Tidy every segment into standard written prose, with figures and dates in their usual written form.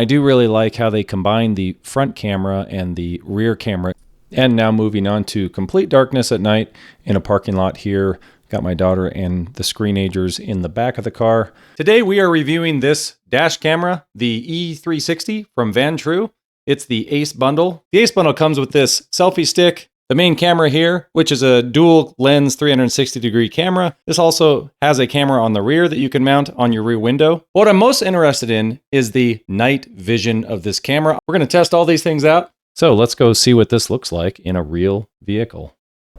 I do really like how they combine the front camera and the rear camera. And now moving on to complete darkness at night in a parking lot here. Got my daughter and the screenagers in the back of the car. Today we are reviewing this dash camera, the E360 from Vantrue. It's the Ace bundle. The Ace bundle comes with this selfie stick, the main camera here, which is a dual lens 360-degree camera. This also has a camera on the rear that you can mount on your rear window. What I'm most interested in is the night vision of this camera. We're going to test all these things out. So let's go see what this looks like in a real vehicle.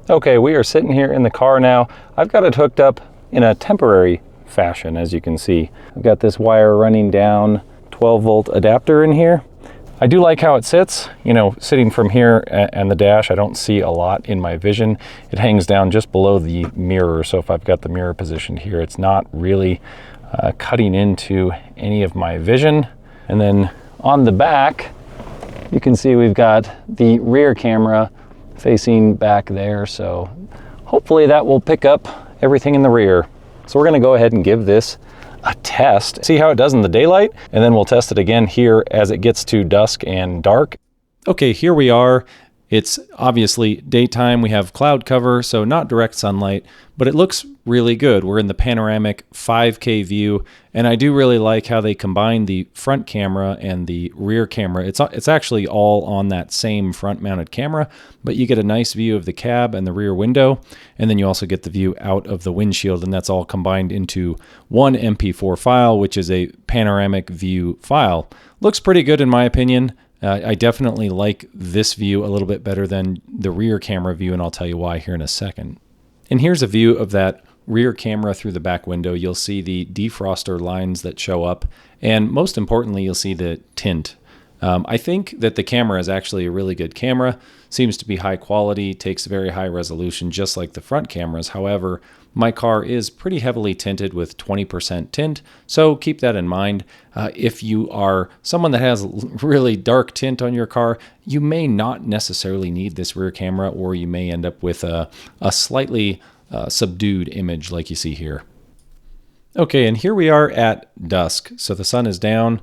Okay, we are sitting here in the car now. I've got it hooked up in a temporary fashion, as you can see. I've got this wire running down, 12-volt adapter in here. I do like how it sits, you know, sitting from here and the dash. I don't see a lot in my vision. It hangs down just below the mirror, so if I've got the mirror positioned here, it's not really cutting into any of my vision. And then on the back, you can see we've got the rear camera facing back there, so hopefully that will pick up everything in the rear. So we're gonna go ahead and give this a test, see how it does in the daylight, and then we'll test it again here as it gets to dusk and dark. Okay, here we are. It's obviously daytime. We have cloud cover, so not direct sunlight, but it looks really good. We're in the panoramic 5K view, and I do really like how they combine the front camera and the rear camera. It's actually all on that same front-mounted camera, but you get a nice view of the cab and the rear window, and then you also get the view out of the windshield, and that's all combined into one MP4 file, which is a panoramic view file. Looks pretty good in my opinion. I definitely like this view a little bit better than the rear camera view, and I'll tell you why here in a second. And here's a view of that rear camera through the back window. You'll see the defroster lines that show up, and most importantly, you'll see the tint. I think that the camera is actually a really good camera. Seems to be high quality, takes very high resolution, just like the front cameras. However, my car is pretty heavily tinted with 20% tint, so keep that in mind. If you are someone that has really dark tint on your car, you may not necessarily need this rear camera, or you may end up with a slightly subdued image like you see here. Okay, and here we are at dusk. So the sun is down,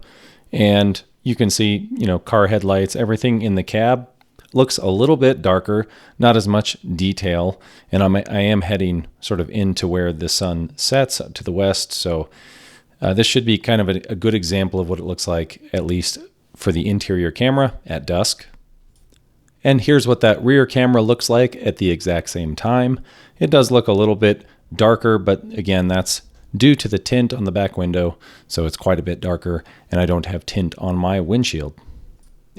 and you can see, you know, car headlights, everything in the cab looks a little bit darker, not as much detail, and I am heading sort of into where the sun sets to the west, so this should be kind of a good example of what it looks like, at least for the interior camera at dusk. And here's what that rear camera looks like at the exact same time. It does look a little bit darker, but again, that's due to the tint on the back window, so it's quite a bit darker, and I don't have tint on my windshield.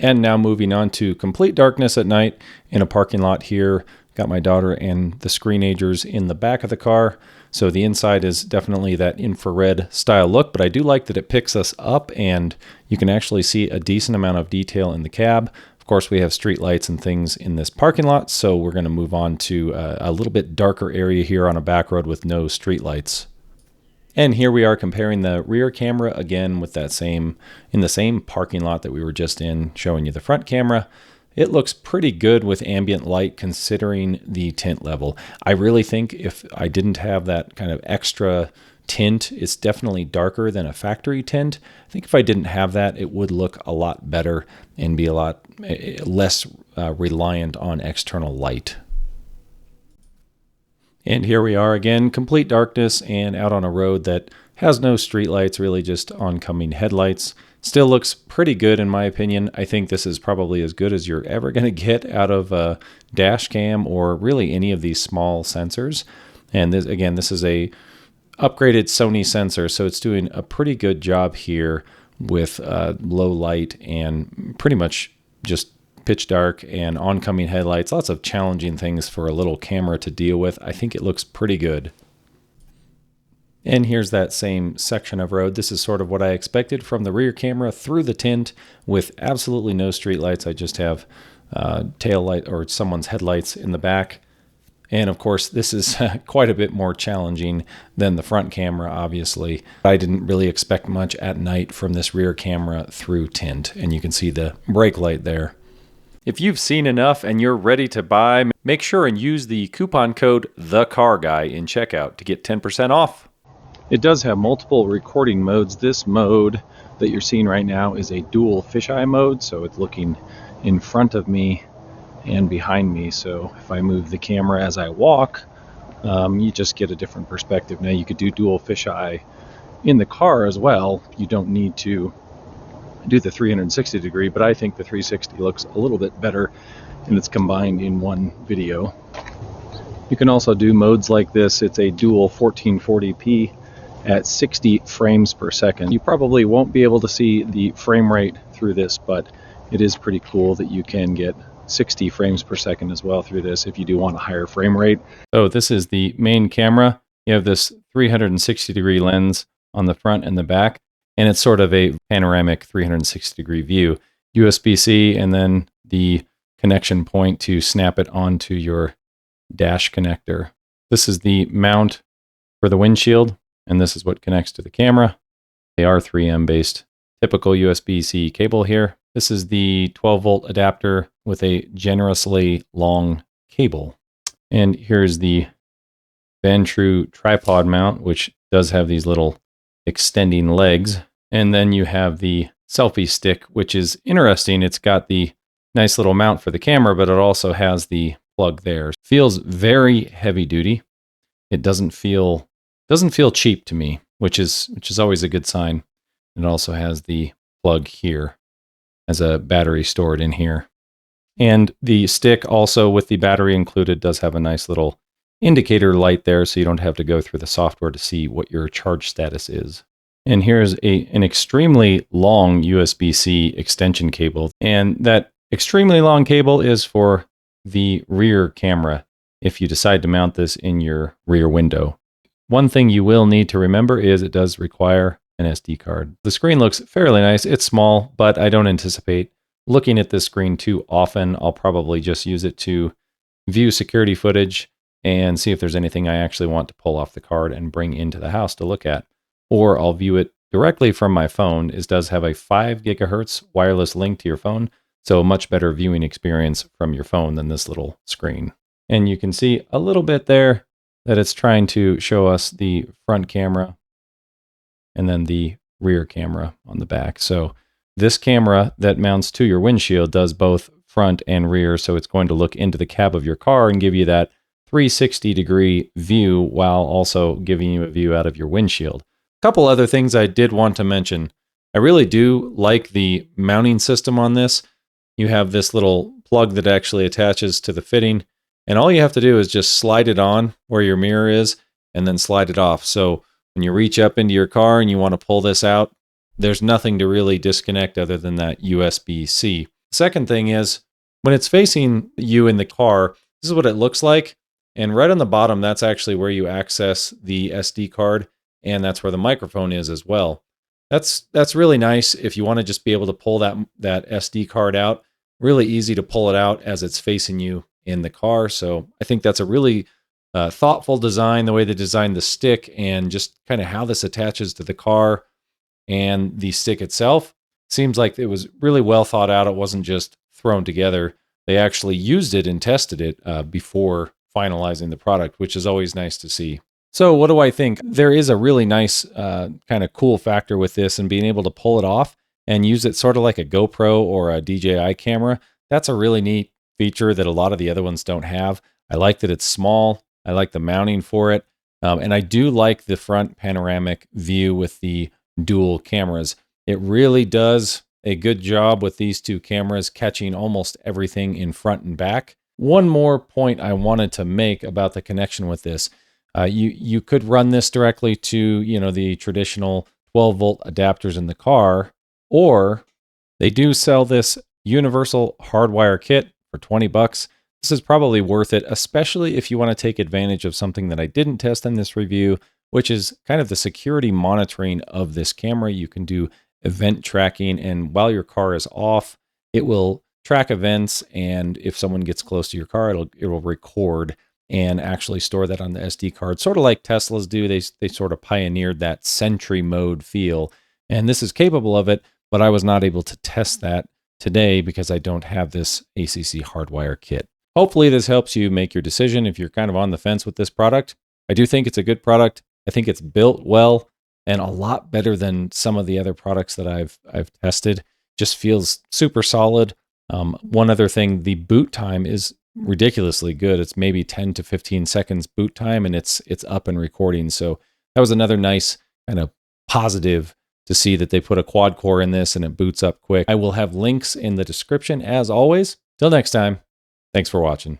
And now moving on to complete darkness at night in a parking lot here. Got my daughter and the screenagers in the back of the car. So the inside is definitely that infrared style look, but I do like that it picks us up and you can actually see a decent amount of detail in the cab. Of course, we have street lights and things in this parking lot, so we're going to move on to a little bit darker area here on a back road with no street lights. And here we are comparing the rear camera again with that in the same parking lot that we were just in, showing you the front camera. It looks pretty good with ambient light considering the tint level. I really think if I didn't have that kind of extra tint, it's definitely darker than a factory tint. I think if I didn't have that, it would look a lot better and be a lot less reliant on external light. And here we are again, complete darkness and out on a road that has no streetlights, really just oncoming headlights. Still looks pretty good in my opinion. I think this is probably as good as you're ever going to get out of a dash cam or really any of these small sensors. And this, again, this is a upgraded Sony sensor, so it's doing a pretty good job here with low light and pretty much just pitch dark and oncoming headlights. Lots of challenging things for a little camera to deal with. I think it looks pretty good. And here's that same section of road. This is sort of what I expected from the rear camera through the tint with absolutely no street lights. I just have tail light or someone's headlights in the back. And of course, this is quite a bit more challenging than the front camera, obviously. I didn't really expect much at night from this rear camera through tint. And you can see the brake light there. If you've seen enough and you're ready to buy, make sure and use the coupon code THECARGUY in checkout to get 10% off. It does have multiple recording modes. This mode that you're seeing right now is a dual fisheye mode, so it's looking in front of me and behind me. So if I move the camera as I walk, you just get a different perspective. Now you could do dual fisheye in the car as well. You don't need to do the 360 degree, but I think the 360 looks a little bit better and it's combined in one video. You can also do modes like this. It's a dual 1440p at 60 frames per second. You probably won't be able to see the frame rate through this, but it is pretty cool that you can get 60 frames per second as well through this if you do want a higher frame rate. So this is the main camera. You have this 360 degree lens on the front and the back, and it's sort of a panoramic 360 degree view. USB-C and then the connection point to snap it onto your dash connector. This is the mount for the windshield, and this is what connects to the camera. They are 3M based, typical USB-C cable here. This is the 12-volt adapter with a generously long cable. And here's the Vantrue tripod mount, which does have these little extending legs. And then you have the selfie stick, which is interesting. It's got the nice little mount for the camera, but it also has the plug there. Feels very heavy duty. It doesn't feel cheap to me, which is always a good sign. It also has the plug here as a battery stored in here. And the stick also with the battery included does have a nice little indicator light there, so you don't have to go through the software to see what your charge status is. And here's an extremely long USB-C extension cable. And that extremely long cable is for the rear camera if you decide to mount this in your rear window. One thing you will need to remember is it does require an SD card. The screen looks fairly nice. It's small, but I don't anticipate looking at this screen too often. I'll probably just use it to view security footage and see if there's anything I actually want to pull off the card and bring into the house to look at. Or I'll view it directly from my phone. It does have a 5 gigahertz wireless link to your phone, so a much better viewing experience from your phone than this little screen. And you can see a little bit there that it's trying to show us the front camera and then the rear camera on the back. So this camera that mounts to your windshield does both front and rear, so it's going to look into the cab of your car and give you that 360 degree view while also giving you a view out of your windshield. A couple other things I did want to mention. I really do like the mounting system on this. You have this little plug that actually attaches to the fitting, and all you have to do is just slide it on where your mirror is and then slide it off. So when you reach up into your car and you want to pull this out, there's nothing to really disconnect other than that USB-C. Second thing is, when it's facing you in the car, this is what it looks like. And right on the bottom, that's actually where you access the SD card, and that's where the microphone is as well. That's really nice if you want to just be able to pull that SD card out. Really easy to pull it out as it's facing you in the car. So I think that's a really thoughtful design, the way they designed the stick and just kind of how this attaches to the car and the stick itself. Seems like it was really well thought out. It wasn't just thrown together. They actually used it and tested it before finalizing the product, which is always nice to see. So what do I think? There is a really nice kind of cool factor with this, and being able to pull it off and use it sort of like a GoPro or a DJI camera. That's a really neat feature that a lot of the other ones don't have. I like that it's small. I like the mounting for it. And I do like the front panoramic view with the dual cameras. It really does a good job with these two cameras catching almost everything in front and back. One more point I wanted to make about the connection with this. You could run this directly to, the traditional 12-volt adapters in the car, or they do sell this universal hardwire kit for $20. This is probably worth it, especially if you want to take advantage of something that I didn't test in this review, which is kind of the security monitoring of this camera. You can do event tracking, and while your car is off, it will track events, and if someone gets close to your car, it will record and actually store that on the SD card, sort of like Teslas do. They sort of pioneered that Sentry mode feel, and this is capable of it, but I was not able to test that today because I don't have this ACC hardwire kit. Hopefully this helps you make your decision if you're kind of on the fence with this product. I do think it's a good product. I think it's built well. and a lot better than some of the other products that I've tested. Just feels super solid. One other thing, the boot time is ridiculously good. It's maybe 10 to 15 seconds boot time, and it's up and recording. So that was another nice kind of positive to see that they put a quad core in this and it boots up quick. I will have links in the description as always. Till next time, thanks for watching.